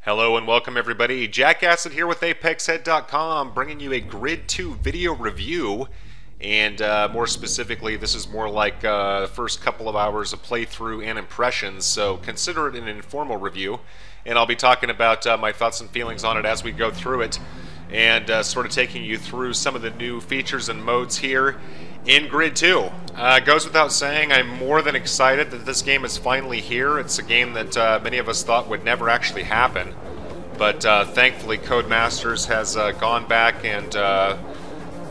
Hello and welcome everybody. Jack Acid here with ApexHead.com, bringing you a Grid 2 video review. And more specifically, this is more like the first couple of hours of playthrough and impressions, so consider it an informal review. And I'll be talking about my thoughts and feelings on it as we go through it, and sort of taking you through some of the new features and modes here in Grid 2. Goes without saying, I'm more than excited that this game is finally here. It's a game that many of us thought would never actually happen, but thankfully Codemasters has gone back and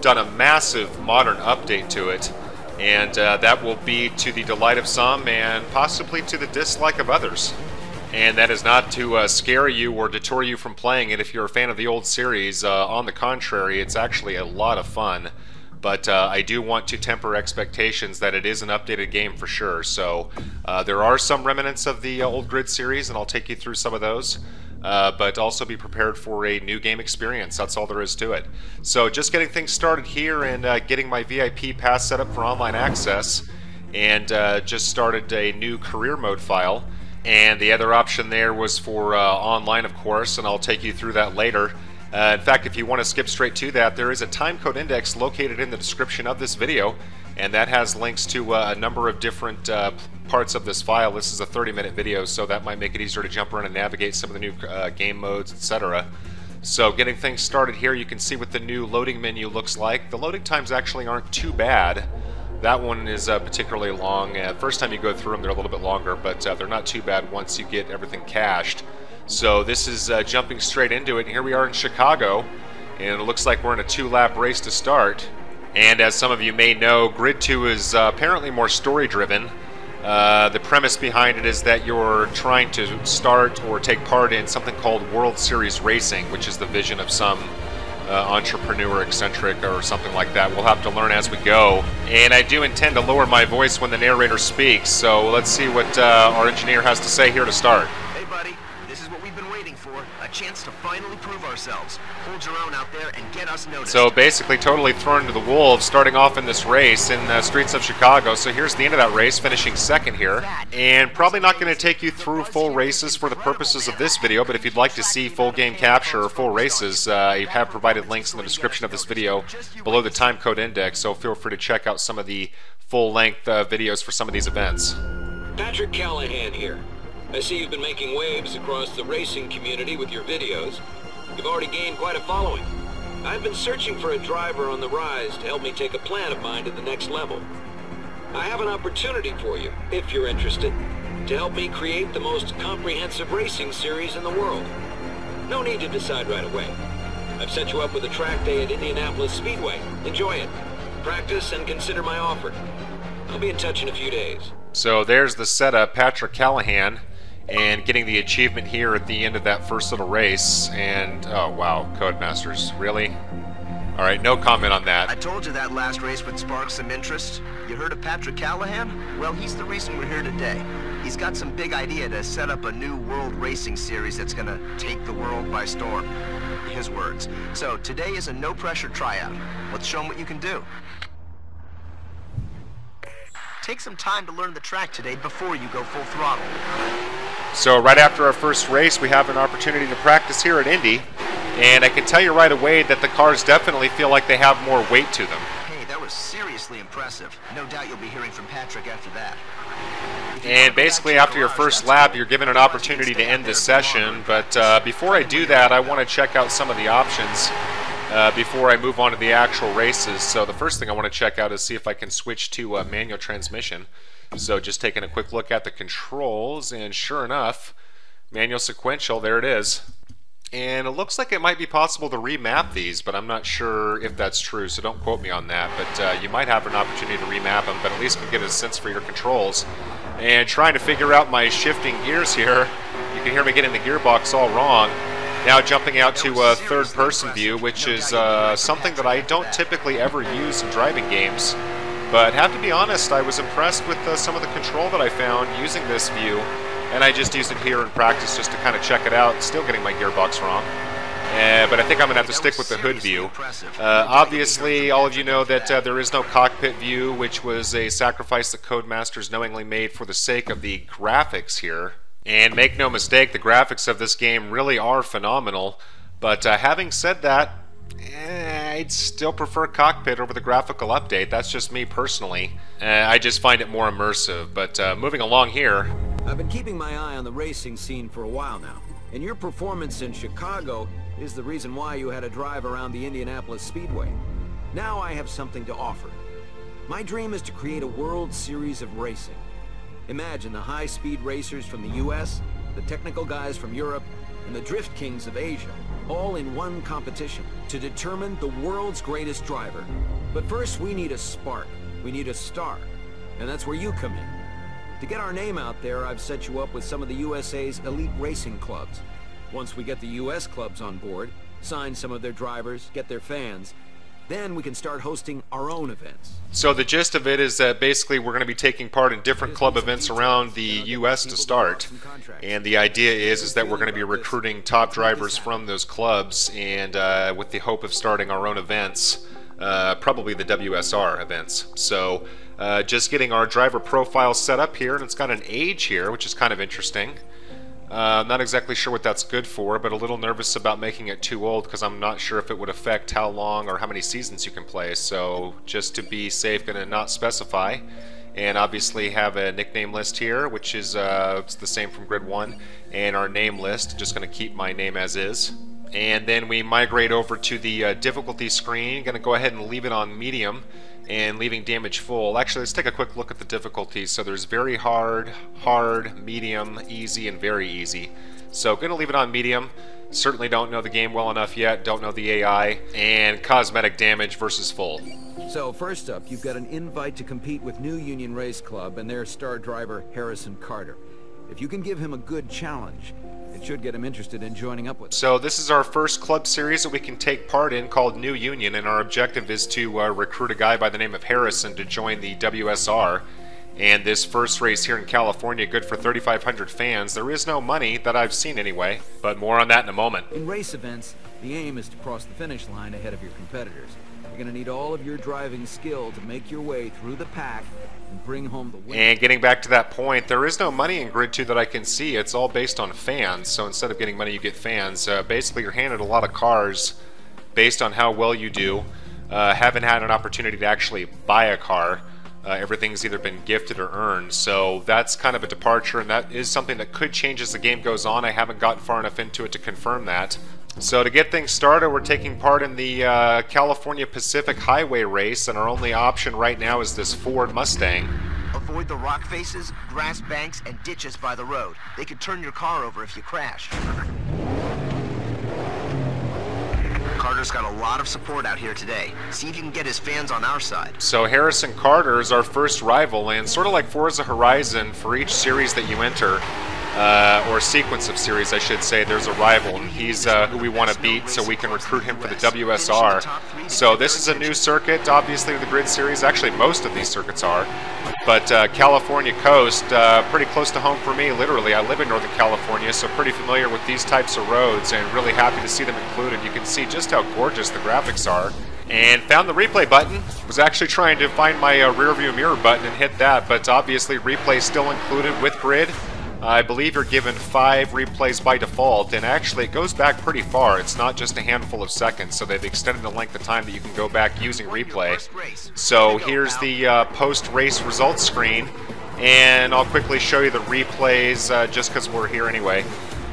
done a massive modern update to it, and that will be to the delight of some and possibly to the dislike of others. And that is not to scare you or deter you from playing it if you're a fan of the old series. On the contrary, it's actually a lot of fun. But I do want to temper expectations that it is an updated game for sure. So there are some remnants of the old Grid series, and I'll take you through some of those. But also be prepared for a new game experience. That's all there is to it. So just getting things started here and getting my VIP pass set up for online access. And just started a new career mode file. And the other option there was for online, of course, and I'll take you through that later. In fact, if you want to skip straight to that, there is a timecode index located in the description of this video, and that has links to a number of different parts of this file. This is a 30-minute video, so that might make it easier to jump around and navigate some of the new game modes, etc. So getting things started here, you can see what the new loading menu looks like. The loading times actually aren't too bad. That one is particularly long. First time you go through them, they're a little bit longer, but they're not too bad once you get everything cached. So this is jumping straight into it. Here we are in Chicago, and it looks like we're in a 2-lap race to start. And as some of you may know, Grid 2 is apparently more story-driven. The premise behind it is that you're trying to start or take part in something called World Series Racing, which is the vision of some entrepreneur, eccentric, or something like that. We'll have to learn as we go. And I do intend to lower my voice when the narrator speaks, so let's see what our engineer has to say here to start. Hey buddy, this is what we've been waiting for. A chance to finally prove ourselves. Hold your own out there and get us noticed. So basically totally thrown to the wolves, starting off in this race in the streets of Chicago. So here's the end of that race, finishing second here. And probably not going to take you through full races for the purposes of this video, but if you'd like to see full game capture or full races, I have provided links in the description of this video below the timecode index, so feel free to check out some of the full-length videos for some of these events. Patrick Callahan here. I see you've been making waves across the racing community with your videos. You've already gained quite a following. I've been searching for a driver on the rise to help me take a plan of mine to the next level. I have an opportunity for you, if you're interested, to help me create the most comprehensive racing series in the world. No need to decide right away. I've set you up with a track day at Indianapolis Speedway. Enjoy it. Practice and consider my offer. I'll be in touch in a few days. So there's the setup, Patrick Callahan, and getting the achievement here at the end of that first little race. And oh wow, Codemasters, really? Alright, no comment on that. I told you that last race would spark some interest. You heard of Patrick Callahan? Well, he's the reason we're here today. He's got some big idea to set up a new world racing series that's gonna take the world by storm. His words. So today is a no-pressure tryout. Let's show him what you can do. Take some time to learn the track today before you go full throttle. So right after our first race, we have an opportunity to practice here at Indy, and I can tell you right away that the cars definitely feel like they have more weight to them. Hey, that was seriously impressive. No doubt you'll be hearing from Patrick after that. And basically after your first lap, you're given an opportunity to end this session, but before I do that, I want to check out some of the options before I move on to the actual races. So the first thing I want to check out is see if I can switch to manual transmission. So just taking a quick look at the controls, and sure enough, manual sequential, there it is. And it looks like it might be possible to remap these, but I'm not sure if that's true, so don't quote me on that. But you might have an opportunity to remap them, but at least can get a sense for your controls. And trying to figure out my shifting gears here, you can hear me getting the gearbox all wrong. Now jumping out to a third-person view, which is something that I don't typically ever use in driving games. But have to be honest, I was impressed with some of the control that I found using this view, and I just used it here in practice just to kind of check it out, still getting my gearbox wrong. But I think I'm going to have to stick with the hood view. Obviously, all of you know that there is no cockpit view, which was a sacrifice that Codemasters knowingly made for the sake of the graphics here. And make no mistake, the graphics of this game really are phenomenal. But having said that, I'd still prefer Cockpit over the graphical update. That's just me personally. I just find it more immersive. But moving along here. I've been keeping my eye on the racing scene for a while now, and your performance in Chicago is the reason why you had a drive around the Indianapolis Speedway. Now I have something to offer. My dream is to create a World Series of racing. Imagine the high-speed racers from the US, the technical guys from Europe, and the drift kings of Asia, all in one competition to determine the world's greatest driver. But first, we need a spark. We need a star. And that's where you come in. To get our name out there, I've set you up with some of the USA's elite racing clubs. Once we get the US clubs on board, sign some of their drivers, get their fans, then we can start hosting our own events. So the gist of it is that basically we're going to be taking part in different club events around the US to start. And the idea is that we're going to be recruiting top drivers from those clubs, and with the hope of starting our own events, probably the WSR events. So just getting our driver profile set up here, and it's got an age here, which is kind of interesting. Not exactly sure what that's good for, but a little nervous about making it too old because I'm not sure if it would affect how long or how many seasons you can play. So just to be safe, going to not specify. And obviously have a nickname list here, which is it's the same from Grid 1. And our name list, just going to keep my name as is. And then we migrate over to the difficulty screen. Going to go ahead and leave it on medium and leaving damage full. Actually, let's take a quick look at the difficulties. So there's very hard, hard, medium, easy, and very easy. So going to leave it on medium. Certainly don't know the game well enough yet, don't know the AI, and cosmetic damage versus full. So first up, you've got an invite to compete with New Union Race Club and their star driver, Harrison Carter. If you can give him a good challenge, it should get him interested in joining up with us. So this is our first club series that we can take part in called New Union, and our objective is to recruit a guy by the name of Harrison to join the WSR. And this first race here in California, good for 3,500 fans. There is no money that I've seen anyway, but more on that in a moment. In race events, the aim is to cross the finish line ahead of your competitors. You're going to need all of your driving skill to make your way through the pack and bring home the win. And getting back to that point, there is no money in Grid 2 that I can see. It's all based on fans. So instead of getting money, you get fans. Basically, you're handed a lot of cars based on how well you do. Haven't had an opportunity to actually buy a car. Everything's either been gifted or earned. So that's kind of a departure, and that is something that could change as the game goes on. I haven't gotten far enough into it to confirm that. So to get things started, we're taking part in the California Pacific Highway race, and our only option right now is this Ford Mustang. Avoid the rock faces, grass banks, and ditches by the road. They could turn your car over if you crash. Carter's got a lot of support out here today. See if you can get his fans on our side. So Harrison Carter is our first rival, and sort of like Forza Horizon, for each series that you enter, or sequence of series, I should say, there's a rival, and he's who we want to beat so we can recruit him for the WSR. So this is a new circuit, obviously, the Grid Series. Actually, most of these circuits are. But California Coast, pretty close to home for me, literally. I live in Northern California, so pretty familiar with these types of roads, and really happy to see them included. You can see just how gorgeous the graphics are. And found the replay button. Was actually trying to find my rear view mirror button and hit that, but obviously replay still included with Grid. I believe you're given 5 replays by default, and actually it goes back pretty far. It's not just a handful of seconds, so they've extended the length of time that you can go back using replay. So here's the post-race results screen, and I'll quickly show you the replays just because we're here anyway.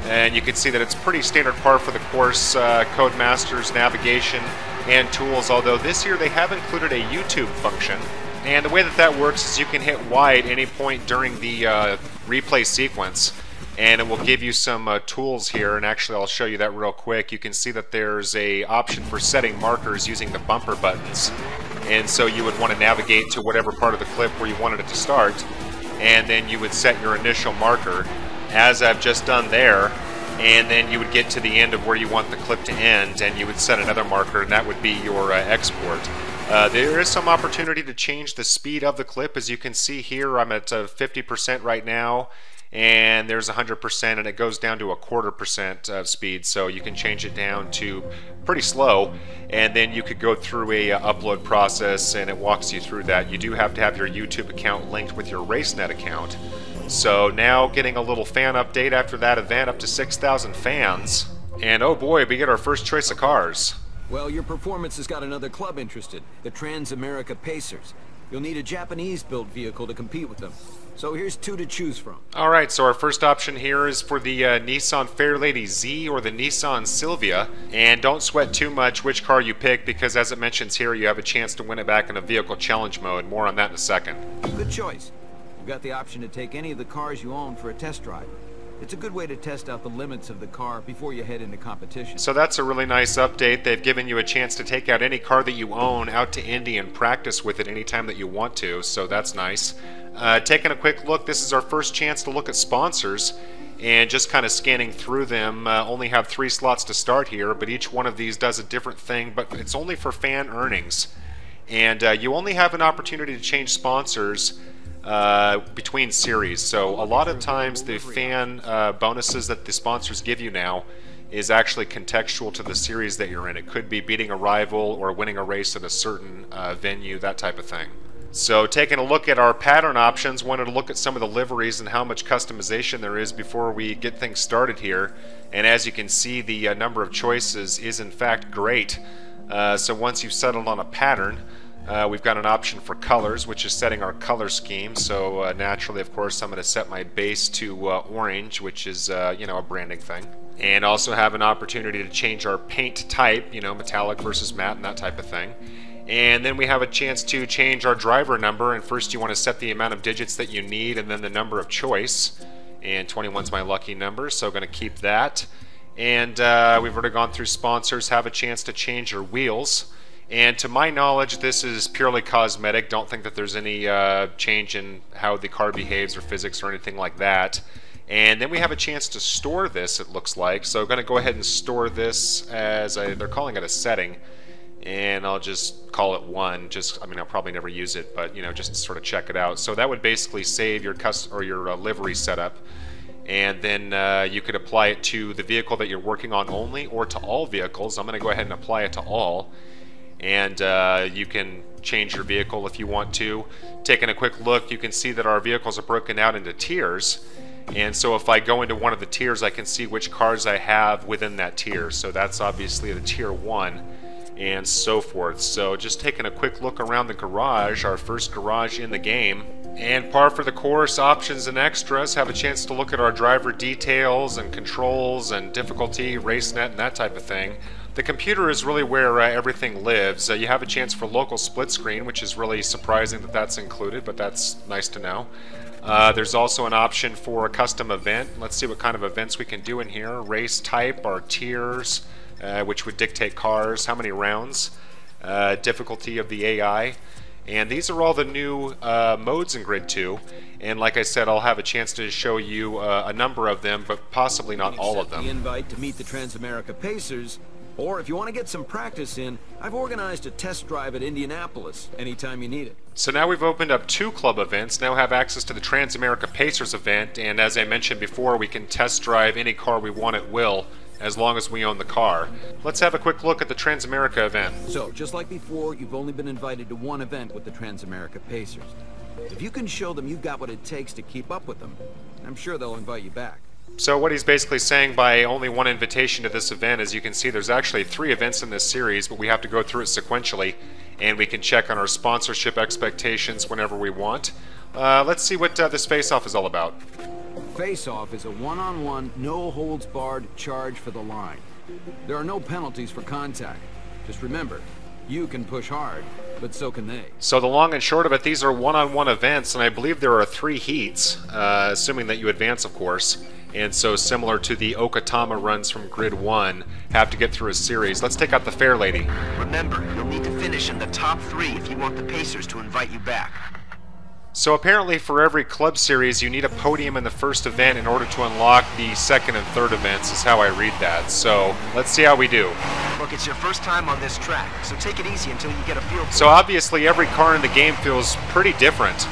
And you can see that it's pretty standard par for the course, Codemasters, navigation, and tools, although this year they have included a YouTube function. And the way that that works is you can hit Y at any point during the replay sequence, and it will give you some tools here, and actually I'll show you that real quick. You can see that there's a option for setting markers using the bumper buttons, and so you would want to navigate to whatever part of the clip where you wanted it to start, and then you would set your initial marker, as I've just done there, and then you would get to the end of where you want the clip to end, and you would set another marker, and that would be your export. There is some opportunity to change the speed of the clip. As you can see here, I'm at 50% right now, and there's 100%, and it goes down to a 1/4% of speed, so you can change it down to pretty slow, and then you could go through a upload process, and it walks you through that. You do have to have your YouTube account linked with your RaceNet account. So now getting a little fan update after that event, up to 6,000 fans. And oh boy, we get our first choice of cars. Well, your performance has got another club interested, the Trans-America Pacers. You'll need a Japanese-built vehicle to compete with them. So here's two to choose from. Alright, so our first option here is for the Nissan Fairlady Z or the Nissan Silvia. And don't sweat too much which car you pick, because as it mentions here, you have a chance to win it back in a vehicle challenge mode. More on that in a second. Good choice. You've got the option to take any of the cars you own for a test drive. It's a good way to test out the limits of the car before you head into competition. So that's a really nice update. They've given you a chance to take out any car that you own out to Indy and practice with it anytime that you want to, so that's nice. Taking a quick look, this is our first chance to look at sponsors, and just kind of scanning through them. Only have 3 slots to start here, but each one of these does a different thing, but it's only for fan earnings. And you only have an opportunity to change sponsors between series. So a lot of times the fan bonuses that the sponsors give you now is actually contextual to the series that you're in. It could be beating a rival or winning a race at a certain venue, that type of thing. So taking a look at our pattern options, wanted to look at some of the liveries and how much customization there is before we get things started here. And as you can see, the number of choices is in fact great. So once you've settled on a pattern, we've got an option for colors, which is setting our color scheme. So naturally, of course, I'm going to set my base to orange, which is, you know, a branding thing. And also have an opportunity to change our paint type, you know, metallic versus matte and that type of thing. And then we have a chance to change our driver number. And first you want to set the amount of digits that you need and then the number of choice. And 21's my lucky number, so going to keep that. And we've already gone through sponsors, have a chance to change your wheels. And to my knowledge, this is purely cosmetic. Don't think that there's any change in how the car behaves or physics or anything like that. And then we have a chance to store this, it looks like. So I'm going to go ahead and store this as they're calling it a setting. And I'll just call it 1. I mean, I'll probably never use it, but you know, just to sort of check it out. So that would basically save your livery setup. And then you could apply it to the vehicle that you're working on only, or to all vehicles. I'm going to go ahead and apply it to all. And you can change your vehicle if you want to. Taking a quick look, you can see that our vehicles are broken out into tiers. And so if I go into one of the tiers, I can see which cars I have within that tier. So that's obviously the tier 1 and so forth. So just taking a quick look around the garage, our first garage in the game. And par for the course, options and extras, have a chance to look at our driver details and controls and difficulty, RaceNet, and that type of thing. The computer is really where everything lives. You have a chance for local split screen, which is really surprising that that's included, but that's nice to know. There's also an option for a custom event. Let's see what kind of events we can do in here. Race type, our tiers, which would dictate cars, how many rounds, difficulty of the AI. And these are all the new modes in Grid 2. And like I said, I'll have a chance to show you a number of them, but possibly not all of them. The invite to meet the Trans-America Pacers. Or if you want to get some practice in, I've organized a test drive at Indianapolis anytime you need it. So now we've opened up 2 club events, now have access to the Trans-America Pacers event, and as I mentioned before, we can test drive any car we want at will, as long as we own the car. Let's have a quick look at the Trans-America event. So, just like before, you've only been invited to 1 event with the Trans-America Pacers. If you can show them you've got what it takes to keep up with them, I'm sure they'll invite you back. So what he's basically saying by only 1 invitation to this event, as you can see, there's actually 3 events in this series, but we have to go through it sequentially, and we can check on our sponsorship expectations whenever we want. Let's see what this Faceoff is all about. Faceoff is a one-on-one, no-holds-barred charge for the line. There are no penalties for contact. Just remember, you can push hard, but so can they. So the long and short of it, these are one-on-one events, and I believe there are 3 heats, assuming that you advance, of course. And so similar to the Okatama runs from Grid 1, have to get through a series. Let's take out the Fairlady. Remember, you'll need to finish in the top 3 if you want the Pacers to invite you back. So apparently for every club series, you need a podium in the first event in order to unlock the second and third events, is how I read that. So let's see how we do. Look, it's your first time on this track, so take it easy until you get a feel for it. So obviously every car in the game feels pretty different,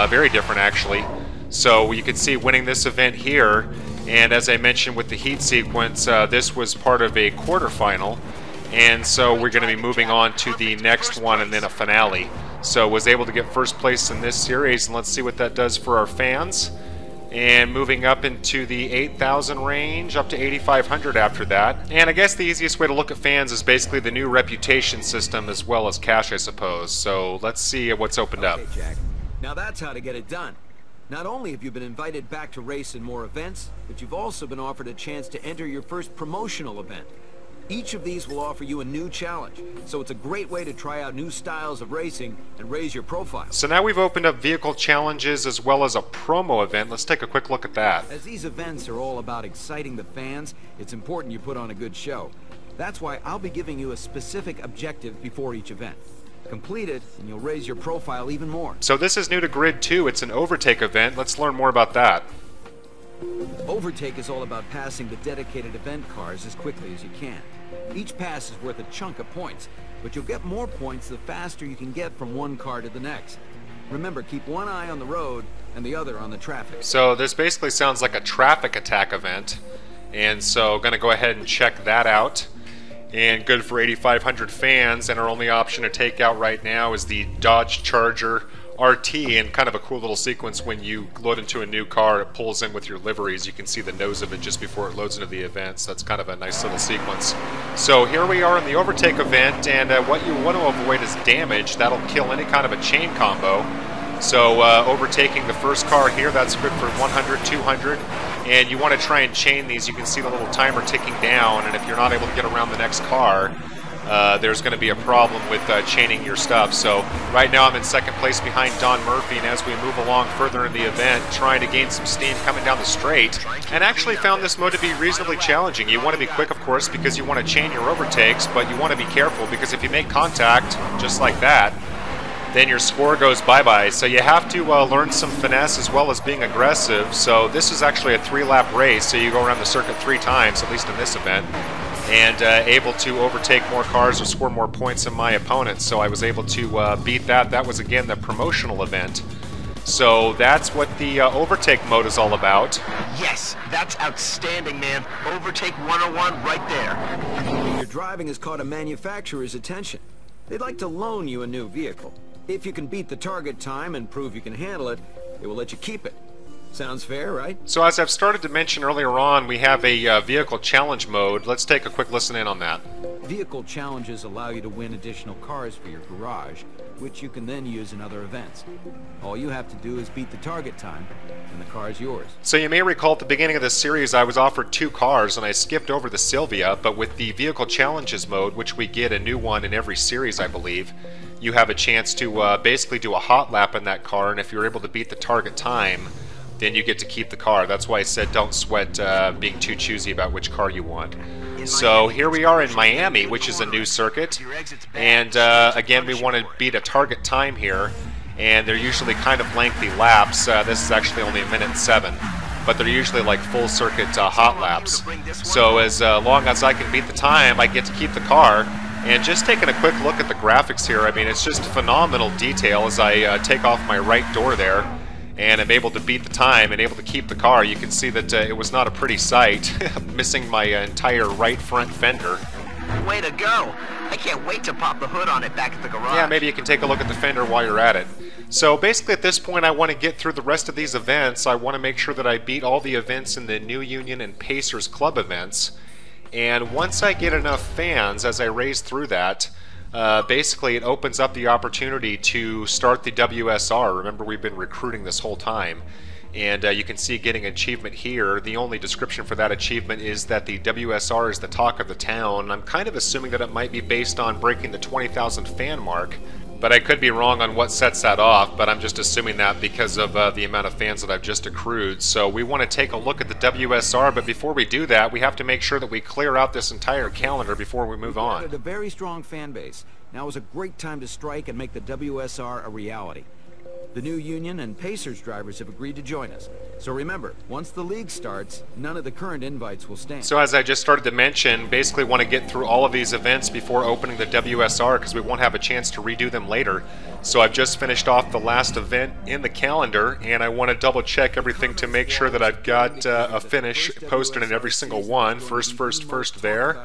very different actually. So you can see winning this event here, and as I mentioned with the heat sequence, this was part of a quarterfinal, and so we're going to be moving on to the next one and then a finale. So was able to get first place in this series, and let's see what that does for our fans. and moving up into the 8,000 range, up to 8,500 after that. And I guess the easiest way to look at fans is basically the new reputation system as well as cash, I suppose. So let's see what's opened up. Okay, Jack. Now that's how to get it done. Not only have you been invited back to race in more events, but you've also been offered a chance to enter your first promotional event. Each of these will offer you a new challenge, so it's a great way to try out new styles of racing and raise your profile. So now we've opened up vehicle challenges as well as a promo event. Let's take a quick look at that. As these events are all about exciting the fans, it's important you put on a good show. That's why I'll be giving you a specific objective before each event. Complete it, and you'll raise your profile even more. So this is new to Grid 2. It's an Overtake event. Let's learn more about that. Overtake is all about passing the dedicated event cars as quickly as you can. Each pass is worth a chunk of points, but you'll get more points the faster you can get from one car to the next. Remember, keep one eye on the road and the other on the traffic. So this basically sounds like a traffic attack event, and so going to go ahead and check that out. And good for 8,500 fans, and our only option to take out right now is the Dodge Charger RT, and kind of a cool little sequence when you load into a new car, it pulls in with your liveries. You can see the nose of it just before it loads into the event, so that's kind of a nice little sequence. So here we are in the Overtake event, and what you want to avoid is damage. That'll kill any kind of a chain combo. So overtaking the first car here, that's good for 100, 200. And you want to try and chain these. You can see the little timer ticking down, and if you're not able to get around the next car, there's going to be a problem with chaining your stuff. So right now I'm in second place behind Don Murphy, and as we move along further in the event, trying to gain some steam coming down the straight, and actually found this mode to be reasonably challenging. You want to be quick, of course, because you want to chain your overtakes, but you want to be careful because if you make contact, just like that, then your score goes bye-bye. So you have to learn some finesse as well as being aggressive. So this is actually a 3-lap race, so you go around the circuit 3 times, at least in this event, and able to overtake more cars or score more points than my opponent. So I was able to beat that. That was, again, the promotional event. So that's what the Overtake mode is all about. Yes, that's outstanding, man. Overtake 101 right there. Your driving has caught a manufacturer's attention. They'd like to loan you a new vehicle. If you can beat the target time and prove you can handle it, they will let you keep it. Sounds fair, right? So as I've started to mention earlier on, we have a vehicle challenge mode. Let's take a quick listen in on that. Vehicle challenges allow you to win additional cars for your garage, which you can then use in other events. All you have to do is beat the target time, and the car is yours. So you may recall at the beginning of this series I was offered 2 cars, and I skipped over the Sylvia, but with the vehicle challenges mode, which we get a new one in every series, I believe, you have a chance to basically do a hot lap in that car, and if you're able to beat the target time, then you get to keep the car. That's why I said don't sweat being too choosy about which car you want. So here we are in Miami, which is a new circuit, and again we want to beat a target time here, and they're usually kind of lengthy laps. This is actually only 1:07, but they're usually like full circuit hot laps. So as long as I can beat the time, I get to keep the car. And just taking a quick look at the graphics here, I mean, it's just phenomenal detail as I take off my right door there, and I'm able to beat the time and able to keep the car. You can see that it was not a pretty sight, missing my entire right front fender. Way to go! I can't wait to pop the hood on it back at the garage. Yeah, maybe you can take a look at the fender while you're at it. So basically at this point I want to get through the rest of these events. I want to make sure that I beat all the events in the New Union and Pacers Club events. And once I get enough fans as I race through that, basically it opens up the opportunity to start the WSR. Remember, we've been recruiting this whole time. And you can see getting an achievement here. The only description for that achievement is that the WSR is the talk of the town. I'm kind of assuming that it might be based on breaking the 20,000 fan mark. But I could be wrong on what sets that off, but I'm just assuming that because of the amount of fans that I've just accrued. So we want to take a look at the WSR, but before we do that, we have to make sure that we clear out this entire calendar before we move on. We've got a very strong fan base. Now is a great time to strike and make the WSR a reality. The New Union and Pacers drivers have agreed to join us. So remember, once the league starts, none of the current invites will stand. So as I just started to mention, basically want to get through all of these events before opening the WSR because we won't have a chance to redo them later. So I've just finished off the last event in the calendar, and I want to double check everything to make sure that I've got a finish posted in every single one. First there.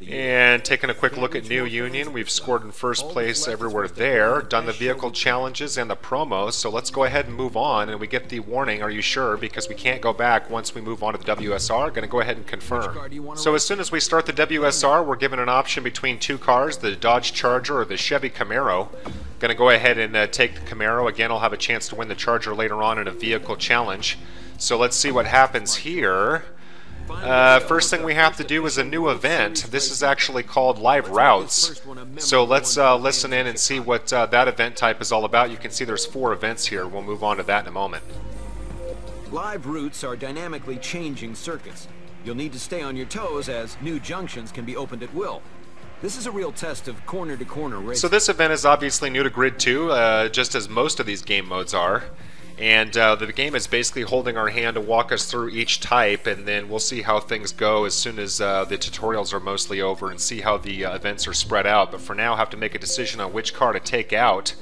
And taking a quick look at New Union, we've scored in first place everywhere there. Done the vehicle challenges and the promo almost, so let's go ahead and move on, and we get the warning, are you sure? Because we can't go back once we move on to the WSR. Going to go ahead and confirm. So as soon as we start the WSR, we're given an option between two cars, the Dodge Charger or the Chevy Camaro. Going to go ahead and take the Camaro. Again, I'll have a chance to win the Charger later on in a vehicle challenge. So let's see what happens here. First thing we have to do is a new event. This is actually called Live Routes. So let's listen in and see what that event type is all about. You can see there's 4 events here. We'll move on to that in a moment. Live routes are dynamically changing circuits. You'll need to stay on your toes as new junctions can be opened at will. This is a real test of corner-to-corner racing. So this event is obviously new to Grid 2, just as most of these game modes are. And the game is basically holding our hand to walk us through each type, and then we'll see how things go as soon as the tutorials are mostly over and see how the events are spread out. But for now, I have to make a decision on which car to take out.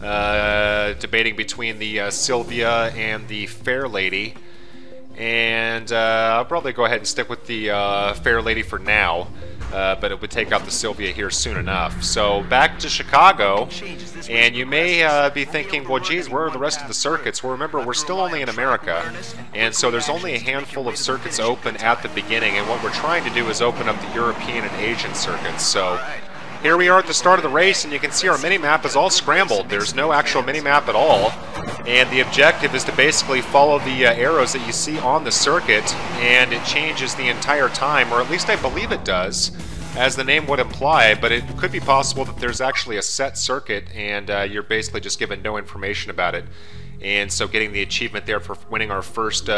Debating between the Sylvia and the Fair Lady. And I'll probably go ahead and stick with the Fair Lady for now. But it would take out the Sylvia here soon enough. So back to Chicago, and you may be thinking, well geez, where are the rest of the circuits? Well remember, we're still only in America, and so there's only a handful of circuits open at the beginning, and what we're trying to do is open up the European and Asian circuits. So here we are at the start of the race, and you can see our mini-map is all scrambled. There's no actual mini-map at all, and the objective is to basically follow the arrows that you see on the circuit, and it changes the entire time, or at least I believe it does, as the name would imply, but it could be possible that there's actually a set circuit, and you're basically just given no information about it. And so getting the achievement there for winning our first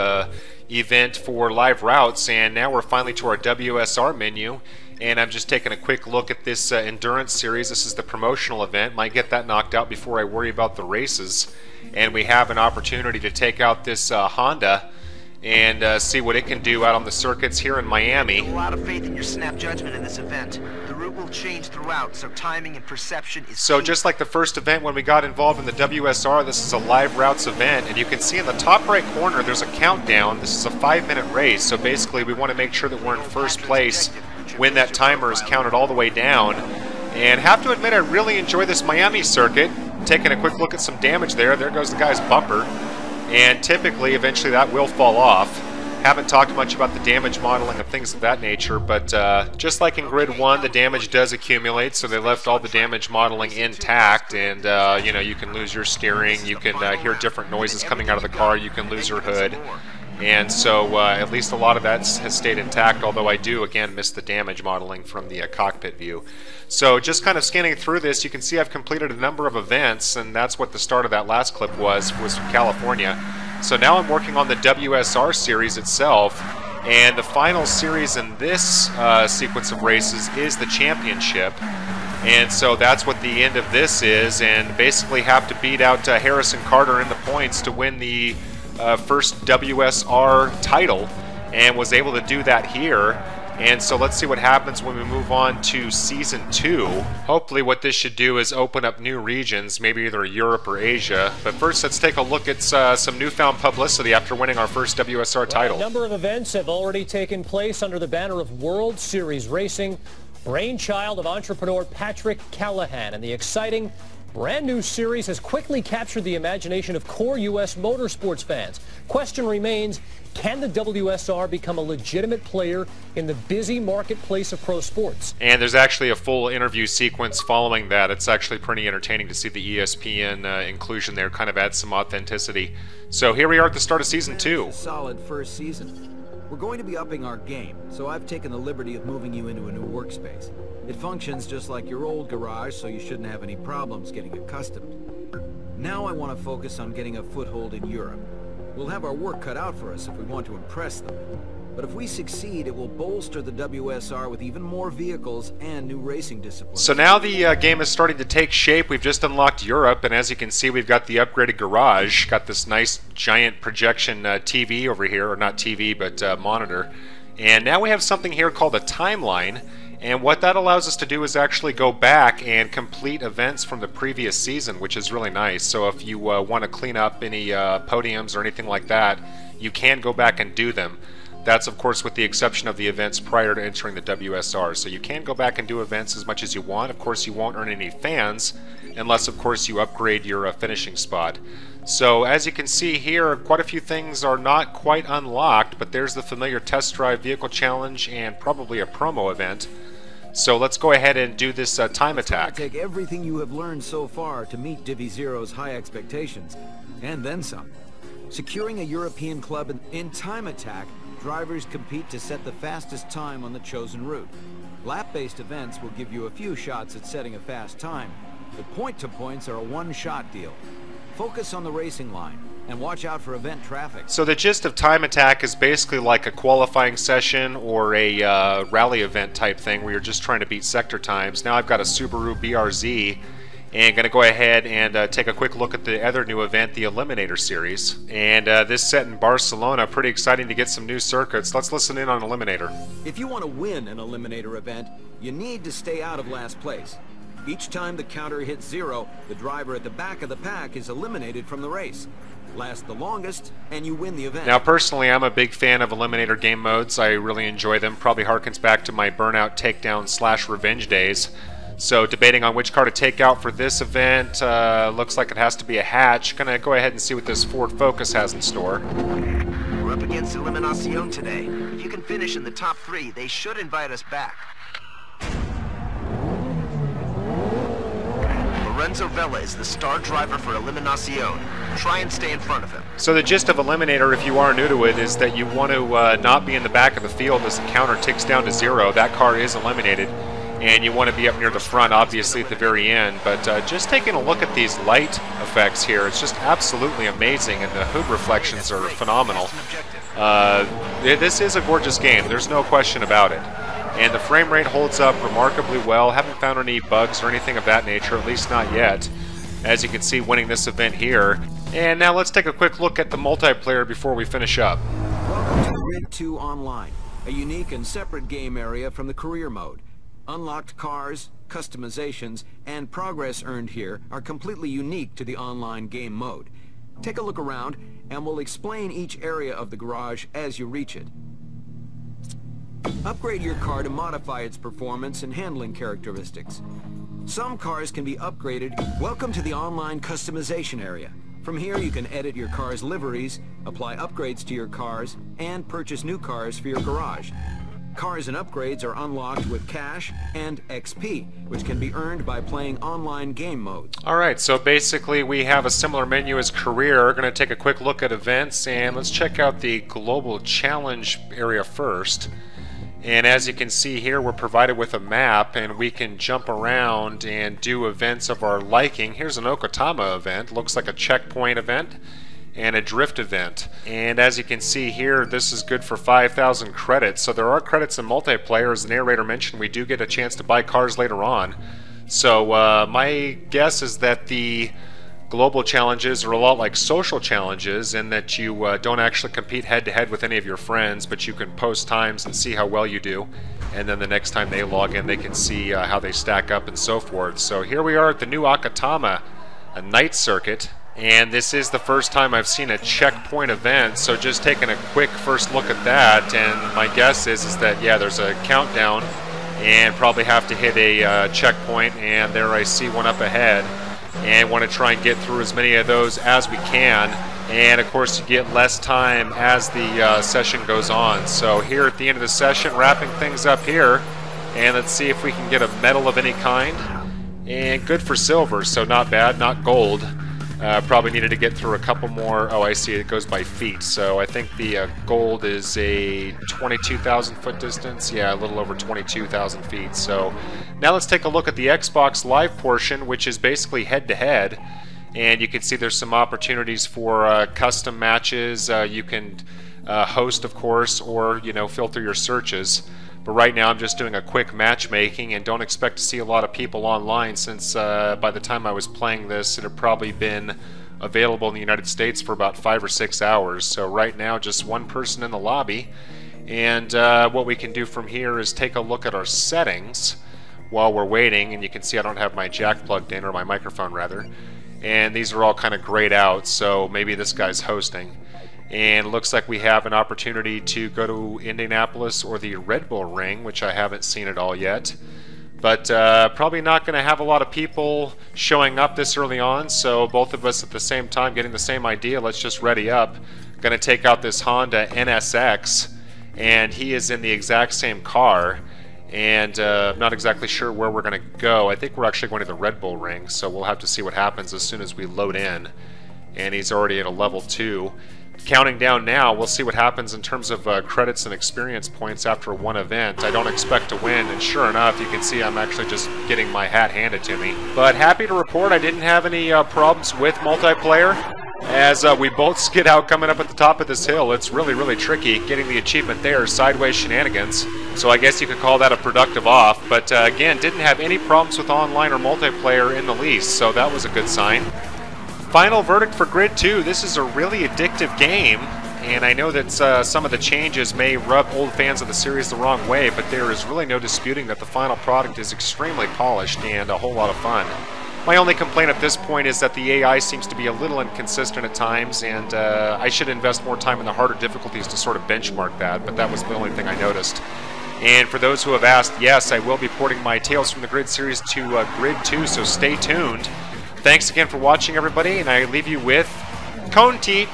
event for Live Routes, and now we're finally to our WSR menu. And I'm just taking a quick look at this endurance series. This is the promotional event. Might get that knocked out before I worry about the races. And we have an opportunity to take out this Honda and see what it can do out on the circuits here in Miami. A lot of faith in your snap judgment in this event. The route will change throughout, so timing and perception is So key. just like the first event when we got involved in the WSR, this is a Live Routes event, and you can see in the top right corner there's a countdown. This is a 5-minute race, so basically we want to make sure that we're in first place when that timer is counted all the way down. And have to admit, I really enjoy this Miami circuit. Taking a quick look at some damage there. There goes the guy's bumper. And typically, eventually that will fall off. Haven't talked much about the damage modeling and things of that nature, but just like in Grid 1, the damage does accumulate, so they left all the damage modeling intact, and you know, you can lose your steering, you can hear different noises coming out of the car, you can lose your hood. And so at least a lot of that has stayed intact, although I do, again, miss the damage modeling from the cockpit view. So just kind of scanning through this, you can see I've completed a number of events, and that's what the start of that last clip was from California. So now I'm working on the WSR series itself, and the final series in this sequence of races is the championship. And so that's what the end of this is, and basically have to beat out Harrison Carter in the points to win the first WSR title, and was able to do that here. And so let's see what happens when we move on to Season 2. Hopefully what this should do is open up new regions, maybe either Europe or Asia. But first, let's take a look at some newfound publicity after winning our first WSR title. A number of events have already taken place under the banner of World Series Racing, brainchild of entrepreneur Patrick Callahan, and the exciting brand new series has quickly captured the imagination of core U.S. motorsports fans. Question remains, can the WSR become a legitimate player in the busy marketplace of pro sports? And there's actually a full interview sequence following that. It's actually pretty entertaining to see the ESPN inclusion there, kind of adds some authenticity. So here we are at the start of Season 2. A solid first season. We're going to be upping our game, so I've taken the liberty of moving you into a new workspace. It functions just like your old garage, so you shouldn't have any problems getting accustomed. Now I want to focus on getting a foothold in Europe. We'll have our work cut out for us if we want to impress them. But if we succeed, it will bolster the WSR with even more vehicles and new racing disciplines. So now the game is starting to take shape. We've just unlocked Europe, and as you can see, we've got the upgraded garage. Got this nice giant projection TV over here, or not TV, but monitor. And now we have something here called a timeline. And what that allows us to do is actually go back and complete events from the previous season, which is really nice. So if you want to clean up any podiums or anything like that, you can go back and do them. That's of course with the exception of the events prior to entering the WSR. So you can go back and do events as much as you want. Of course you won't earn any fans unless of course you upgrade your finishing spot. So as you can see here, quite a few things are not quite unlocked, but there's the familiar test drive vehicle challenge and probably a promo event. So let's go ahead and do this time attack. Take everything you have learned so far to meet Divi Zero's high expectations, and then some. Securing a European club in time attack, drivers compete to set the fastest time on the chosen route. Lap-based events will give you a few shots at setting a fast time, but point-to-points are a one-shot deal. Focus on the racing line, and watch out for event traffic. So the gist of time attack is basically like a qualifying session or a rally event type thing where you're just trying to beat sector times. Now I've got a Subaru BRZ and going to go ahead and take a quick look at the other new event, the Eliminator series. And this set in Barcelona, pretty exciting to get some new circuits. Let's listen in on Eliminator. If you want to win an Eliminator event, you need to stay out of last place. Each time the counter hits 0, the driver at the back of the pack is eliminated from the race. Last the longest, and you win the event. Now personally, I'm a big fan of Eliminator game modes. I really enjoy them. Probably harkens back to my Burnout Takedown / Revenge days. So debating on which car to take out for this event, looks like it has to be a hatch. Gonna go ahead and see what this Ford Focus has in store. We're up against Eliminacion today. If you can finish in the top 3, they should invite us back. Lorenzo Vela is the star driver for Eliminacion. Try and stay in front of him. So the gist of Eliminator, if you are new to it, is that you want to not be in the back of the field as the counter ticks down to 0. That car is eliminated. And you want to be up near the front, obviously, at the very end. But just taking a look at these light effects here, it's just absolutely amazing, and the hood reflections are phenomenal. This is a gorgeous game, there's no question about it. And the frame rate holds up remarkably well. Haven't found any bugs or anything of that nature, at least not yet. As you can see, winning this event here. And now let's take a quick look at the multiplayer before we finish up. Welcome to Grid 2 Online, a unique and separate game area from the career mode. Unlocked cars, customizations, and progress earned here are completely unique to the online game mode. Take a look around, and we'll explain each area of the garage as you reach it. Upgrade your car to modify its performance and handling characteristics. Some cars can be upgraded. Welcome to the online customization area. From here you can edit your car's liveries, apply upgrades to your cars, and purchase new cars for your garage. Cars and upgrades are unlocked with cash and XP, which can be earned by playing online game modes. Alright, so basically we have a similar menu as career. We're going to take a quick look at events, and let's check out the global challenge area first. And as you can see here, we're provided with a map, and we can jump around and do events of our liking. Here's an Okatama event, looks like a checkpoint event, and a drift event. And as you can see here, this is good for 5,000 credits. So there are credits in multiplayer. As the narrator mentioned, we do get a chance to buy cars later on. So my guess is that the global challenges are a lot like social challenges in that you don't actually compete head-to-head with any of your friends, but you can post times and see how well you do. And then the next time they log in, they can see how they stack up and so forth. So here we are at the new Okatama, a night circuit. And this is the first time I've seen a checkpoint event, so just taking a quick first look at that, and my guess is that, yeah, there's a countdown, and probably have to hit a checkpoint, and there I see one up ahead, and want to try and get through as many of those as we can, and of course you get less time as the session goes on. So here at the end of the session, wrapping things up here, and let's see if we can get a medal of any kind, and good for silver, so not bad, not gold. Probably needed to get through a couple more. Oh, I see, it goes by feet. So I think the gold is a 22,000 foot distance. Yeah, a little over 22,000 feet. So now let's take a look at the Xbox Live portion, which is basically head-to-head. And you can see there's some opportunities for custom matches. You can host, of course, or, you know, filter your searches. But right now I'm just doing a quick matchmaking and don't expect to see a lot of people online since by the time I was playing this it had probably been available in the United States for about 5 or 6 hours. So right now just one person in the lobby, and what we can do from here is take a look at our settings while we're waiting, and you can see I don't have my jack plugged in, or my microphone rather, and these are all kind of grayed out, so maybe this guy's hosting. And looks like we have an opportunity to go to Indianapolis or the Red Bull Ring, which I haven't seen at all yet. But probably not going to have a lot of people showing up this early on, so both of us at the same time getting the same idea. Let's just ready up. Going to take out this Honda NSX, and he is in the exact same car. And I'm not exactly sure where we're going to go. I think we're actually going to the Red Bull Ring, so we'll have to see what happens as soon as we load in. And he's already at a level 2. Counting down now, we'll see what happens in terms of credits and experience points after one event. I don't expect to win, and sure enough, you can see I'm actually just getting my hat handed to me. But happy to report I didn't have any problems with multiplayer, as we both skid out coming up at the top of this hill. It's really, really tricky getting the achievement there, Sideways Shenanigans. So I guess you could call that a productive off, but again, didn't have any problems with online or multiplayer in the least, so that was a good sign. Final verdict for Grid 2. This is a really addictive game, and I know that some of the changes may rub old fans of the series the wrong way, but there is really no disputing that the final product is extremely polished and a whole lot of fun. My only complaint at this point is that the AI seems to be a little inconsistent at times, and I should invest more time in the harder difficulties to sort of benchmark that, but that was the only thing I noticed. And for those who have asked, yes, I will be porting my Tales from the Grid series to Grid 2, so stay tuned. Thanks again for watching, everybody, and I leave you with Cone Teat.